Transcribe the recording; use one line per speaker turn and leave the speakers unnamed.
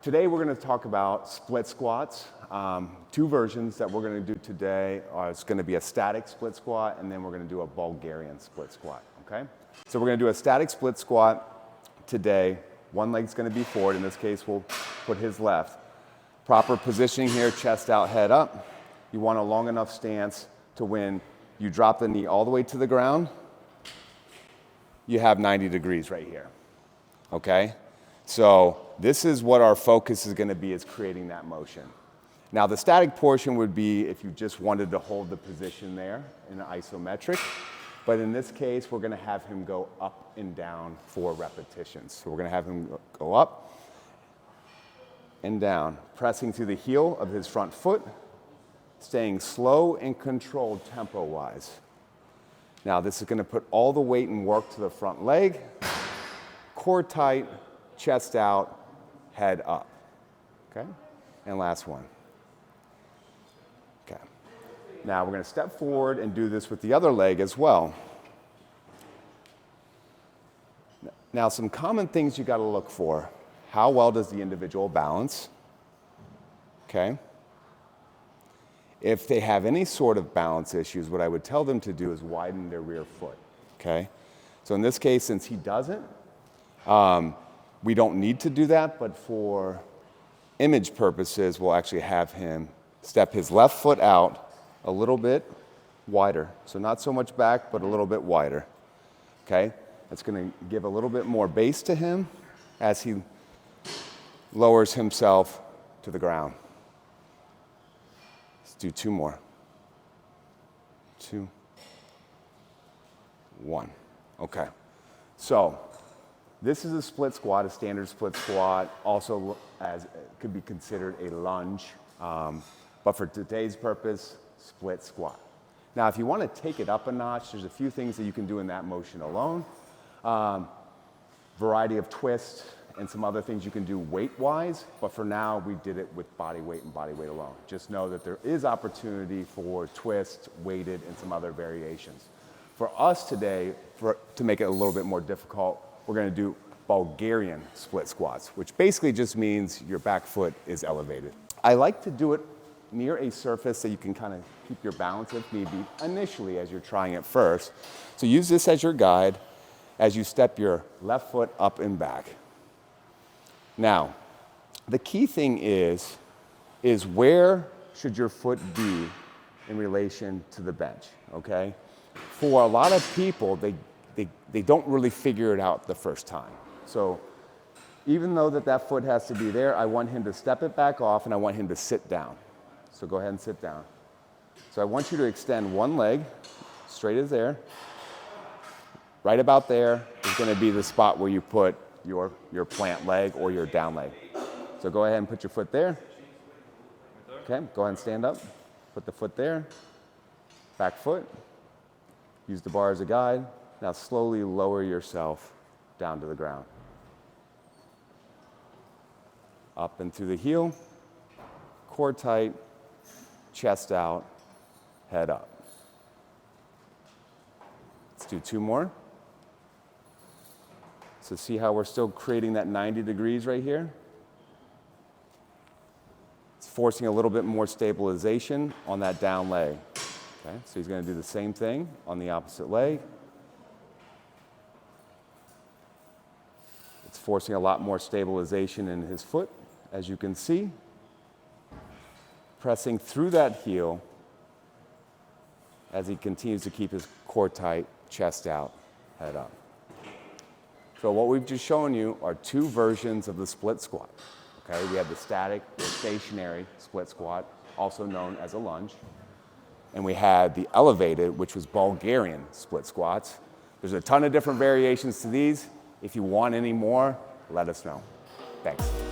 Today we're going to talk about split squats. Two versions that we're going to do today it's going to be a static split squat, and then we're going to do a Bulgarian split squat, okay? So we're going to do a static split squat today. One leg's going to be forward. In this case, we'll put his left. Proper positioning here, chest out, head up. You want a long enough stance to when you drop the knee all the way to the ground, you have 90 degrees right here, okay? So this is what our focus is going to be, is creating that motion. Now the static portion would be if you just wanted to hold the position there in an isometric, but in this case we're going to have him go up and down 4 repetitions. So we're going to have him go up and down, pressing through the heel of his front foot, staying slow and controlled tempo-wise. Now this is going to put all the weight and work to the front leg, core tight, chest out, head up, okay? And last one. Okay. Now we're going to step forward and do this with the other leg as well. Now some common things you got to look for. How well does the individual balance? Okay. If they have any sort of balance issues, what I would tell them to do is widen their rear foot, okay? So in this case, since he doesn't, we don't need to do that, but for image purposes, we'll actually have him step his left foot out a little bit wider. So not so much back, but a little bit wider, okay? That's going to give a little bit more base to him as he lowers himself to the ground. Let's do 2 more. 2, 1. Okay. So this is a split squat, a standard split squat, also as could be considered a lunge, but for today's purpose, split squat. Now, if you want to take it up a notch, there's a few things that you can do in that motion alone. Variety of twists and some other things you can do weight-wise, but for now, we did it with body weight and body weight alone. Just know that there is opportunity for twist, weighted, and some other variations. For us today, to make it a little bit more difficult, we're going to do Bulgarian split squats, which basically just means your back foot is elevated. I like to do it near a surface that you can kind of keep your balance if need be initially as you're trying it first. So use this as your guide as you step your left foot up and back. Now, the key thing is where should your foot be in relation to the bench, okay? For a lot of people, they don't really figure it out the first time. So even though that foot has to be there, I want him to step it back off and I want him to sit down. So go ahead and sit down. So I want you to extend one leg, straight as there. Right about there is going to be the spot where you put your plant leg or your down leg. So go ahead and put your foot there. Okay, go ahead and stand up. Put the foot there. Back foot. Use the bar as a guide. Now slowly lower yourself down to the ground. Up and through the heel, core tight, chest out, head up. Let's do 2 more. So see how we're still creating that 90 degrees right here? It's forcing a little bit more stabilization on that down leg. Okay, so he's going to do the same thing on the opposite leg. It's forcing a lot more stabilization in his foot, as you can see. Pressing through that heel as he continues to keep his core tight, chest out, head up. So what we've just shown you are 2 versions of the split squat. Okay, we have the static or stationary split squat, also known as a lunge. And we had the elevated, which was Bulgarian split squats. There's a ton of different variations to these. If you want any more, let us know. Thanks.